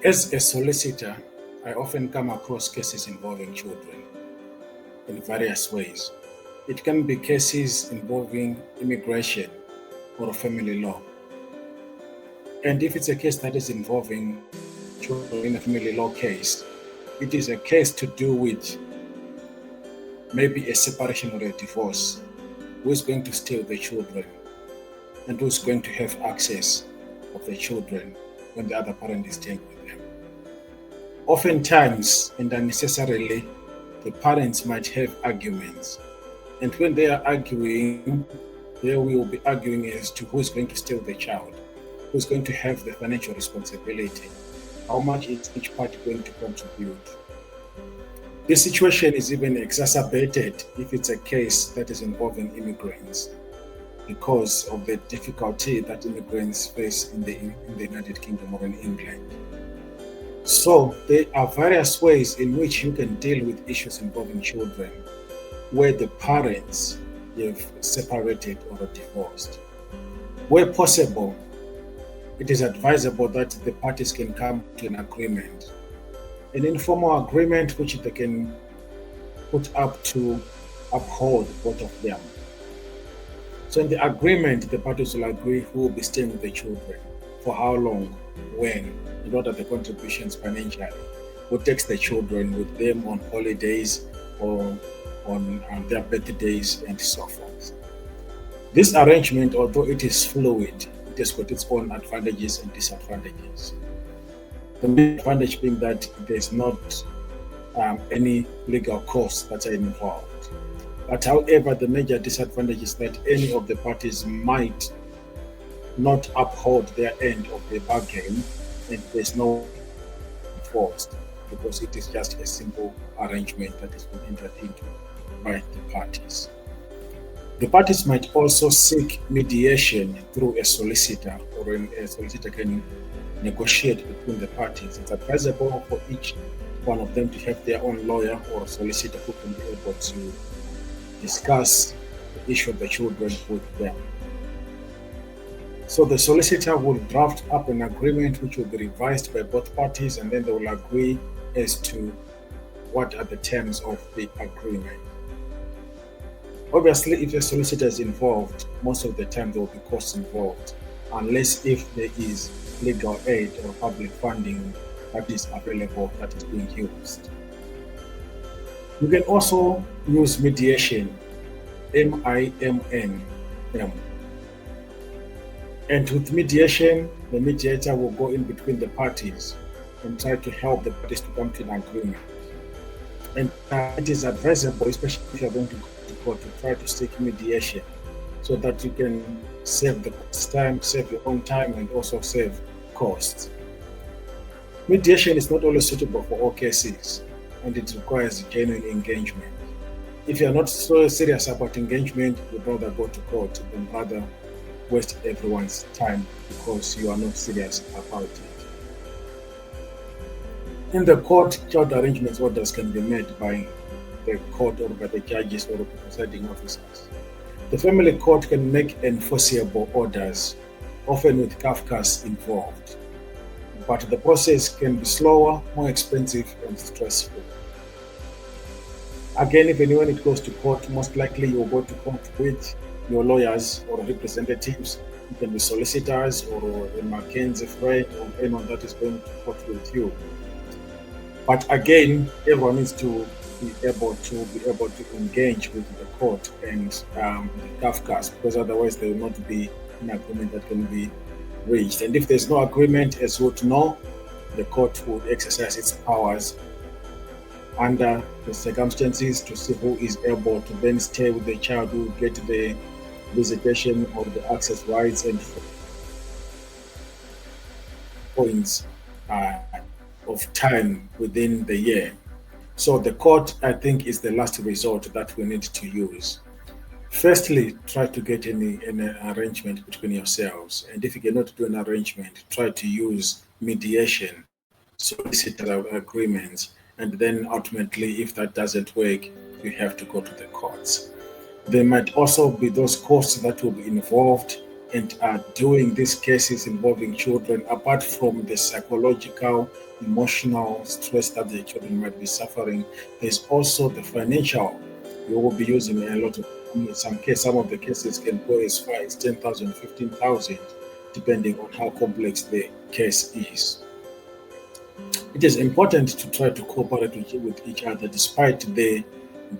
As a solicitor, I often come across cases involving children in various ways. It can be cases involving immigration or family law. And if it's a case that is involving children in a family law case, it is a case to do with maybe a separation or a divorce. Who is going to stay with the children and who's going to have access of the children when the other parent is staying with them? Oftentimes and unnecessarily, the parents might have arguments. And when they are arguing, they will be arguing as to who is going to stay with the child, who's going to have the financial responsibility, how much is each party going to contribute. This situation is even exacerbated if it's a case that is involving immigrants because of the difficulty that immigrants face in the United Kingdom or in England. So there are various ways in which you can deal with issues involving children where the parents have separated or divorced. Where possible, it is advisable that the parties can come to an agreement, an informal agreement which they can put up to uphold both of them. So in the agreement, the parties will agree who will be staying with the children, for how long, when, and what are the contributions financially, who takes the children with them on holidays or on their birthdays and so forth. This arrangement, although it is fluid, it has got its own advantages and disadvantages. The main advantage being that there's not any legal costs that are involved. But however, the major disadvantage is that any of the parties might not uphold their end of the bargain and there's no enforced because it is just a simple arrangement that has been entered into by the parties. The parties might also seek mediation through a solicitor, or a solicitor can negotiate between the parties. It's advisable for each one of them to have their own lawyer or solicitor who can be able to discuss the issue of the children with them. So the solicitor will draft up an agreement which will be revised by both parties, and then they will agree as to what are the terms of the agreement. Obviously, if a solicitor is involved, most of the time there will be costs involved, unless if there is legal aid or public funding that is available that is being used. You can also use mediation, MIMN. And with mediation, the mediator will go in between the parties and try to help the parties to come to an agreement. And it is advisable, especially if you're going to go to court, to try to seek mediation so that you can save the time, save your own time, and also save costs. Mediation is not always suitable for all cases, and it requires genuine engagement. If you're not so serious about engagement, you'd rather go to court than rather waste everyone's time because you are not serious about it. In the court, child arrangements orders can be made by the court or by the judges or the presiding officers. The family court can make enforceable orders, often with kafkas involved. But the process can be slower, more expensive, and stressful. Again, even when it goes to court, most likely you'll go to court with your lawyers or representatives. It can be solicitors or a Mackenzie friend or anyone that is going to court with you. But again, everyone needs to be able to engage with the court and the kafkas, because otherwise there will not be an agreement that can be reached. And if there's no agreement, as you would know, the court would exercise its powers under the circumstances to see who is able to then stay with the child, who will get the visitation or the access rights and points of time within the year. So the court, I think, is the last resort that we need to use. Firstly, try to get an arrangement between yourselves. And if you cannot do an arrangement, try to use mediation, solicitor agreements. And then ultimately, if that doesn't work, you have to go to the courts. There might also be those costs that will be involved and are doing these cases involving children, apart from the psychological, emotional stress that the children might be suffering, there's also the financial. You will be using a lot of, in some of the cases can go as far as 10,000, 15,000, depending on how complex the case is. It is important to try to cooperate with each other despite the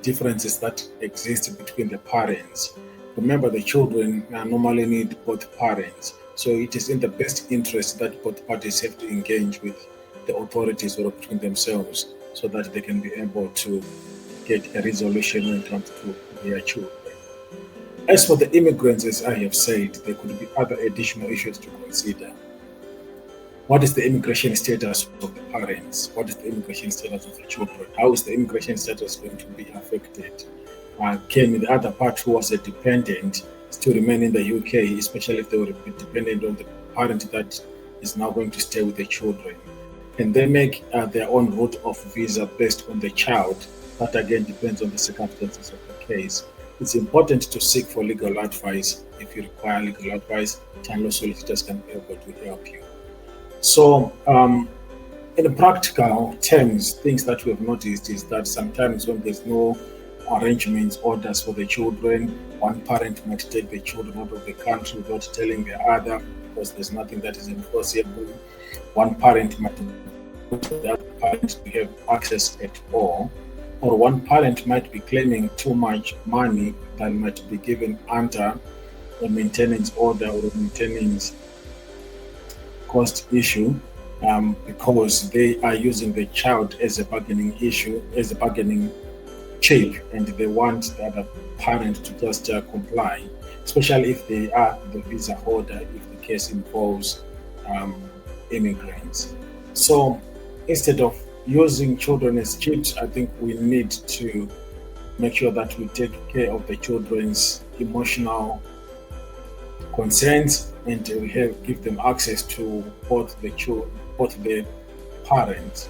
differences that exist between the parents. Remember, the children normally need both parents, so it is in the best interest that both parties have to engage with the authorities or between themselves so that they can be able to get a resolution when it comes to their children. As for the immigrants, as I have said, there could be other additional issues to consider. What is the immigration status of the parents? What is the immigration status of the children? How is the immigration status going to be affected? Can the other part who was a dependent still remain in the UK, especially if they were dependent on the parent that is now going to stay with the children? Can they make their own route of visa based on the child? That again depends on the circumstances of the case. It's important to seek for legal advice. If you require legal advice, child law solicitors can be able to help you. So, in practical terms, things that we have noticed is that sometimes when there's no arrangements, orders for the children, one parent might take the children out of the country without telling the other because there's nothing that is enforceable. One parent might want the other parent to have access at all, or one parent might be claiming too much money that might be given under a maintenance order or a maintenance cost issue, because they are using the child as a bargaining issue, as a bargaining chip, and they want the other parent to just comply, especially if they are the visa holder, if the case involves immigrants. So instead of using children as chips, I think we need to make sure that we take care of the children's emotional concerns, and we give them access to both the parents.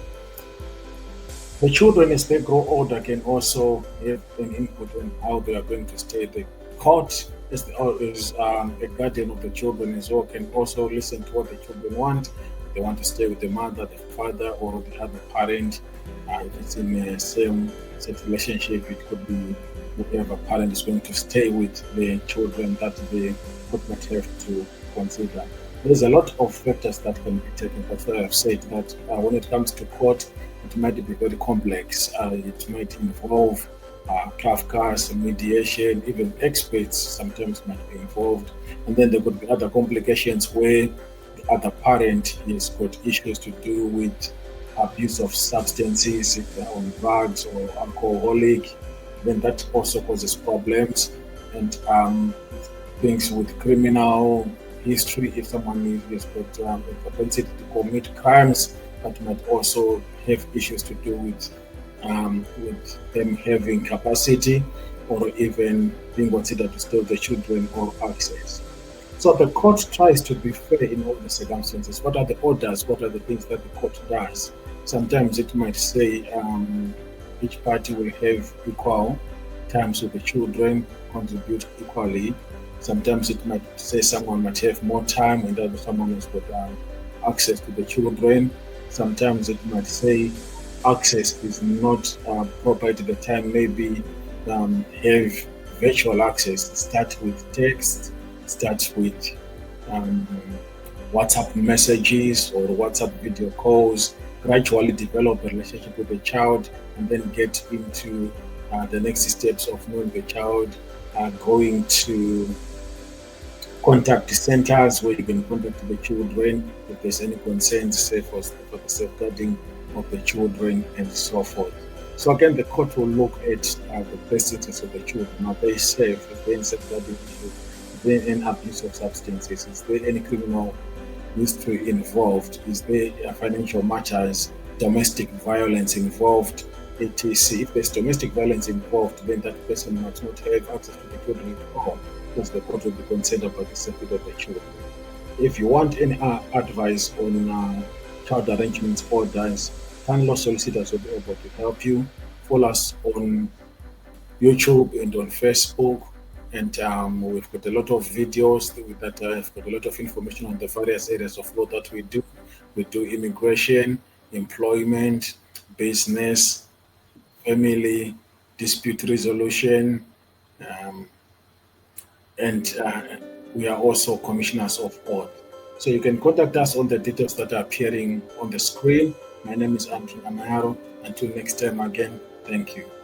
The children, as they grow older, can also have an input on how they are going to stay. The court, as a guardian of the children as well, can also listen to what the children want. They want to stay with the mother, the father, or the other parent. If it's in a same sex relationship, it could be whoever parent is going to stay with the children that the court might have to consider. There's a lot of factors that can be taken, but I have said that when it comes to court, it might be very complex. It might involve Kafka's mediation, even experts sometimes might be involved. And then there could be other complications where the other parent has got issues to do with abuse of substances, if they're on drugs or alcoholic, then that also causes problems. And things with criminal history, if someone has got a propensity to commit crimes, that might also have issues to do with them having capacity or even being considered to steal the children or access. So the court tries to be fair in all the circumstances. What are the orders? What are the things that the court does? Sometimes it might say each party will have equal times with the children, contribute equally. Sometimes it might say someone might have more time and someone has got access to the children. Sometimes it might say access is not proper at the time. Maybe have virtual access. Start with text, start with WhatsApp messages or WhatsApp video calls. Gradually develop a relationship with the child and then get into the next steps of knowing the child, going to contact centers where you can contact the children if there's any concerns, say for the safeguarding of the children and so forth. So again, the court will look at the best interests of the children. Are they safe? Is there any safeguarding issue? Is there any abuse of substances? Is there any criminal history involved? Is there financial matters, domestic violence involved, etc.? If there's domestic violence involved, then that person must not have access to the children at all, because the court will be concerned about the safety of the children. If you want any advice on child arrangements orders, Child Law Solicitors will be able to help you. Follow us on YouTube and on Facebook. And we've got a lot of videos that have got a lot of information on the various areas of law that we do. We do immigration, employment, business, family, dispute resolution, um, and we are also commissioners of oath. So you can contact us on the details that are appearing on the screen. My name is Andrew Amaro. Until next time again, thank you.